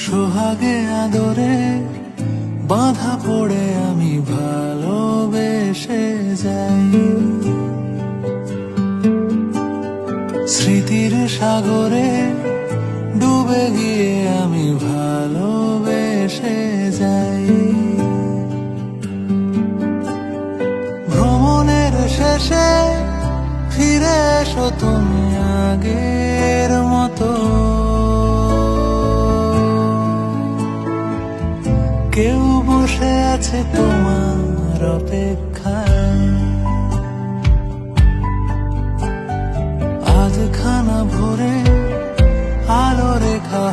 সোহাগে আদরে বাঁধা পড়ে আমি ভালোবেসে যাই। স্মৃতির সাগরে ডুবে গিয়ে আমি ভালোবেসে যাই। ভ্রমণের শেষে ফিরে এসো তুমি আগের মতো। কেউ বসে আছে তোমার অপেক্ষায়। আজ খানা ভরে আলো রেখা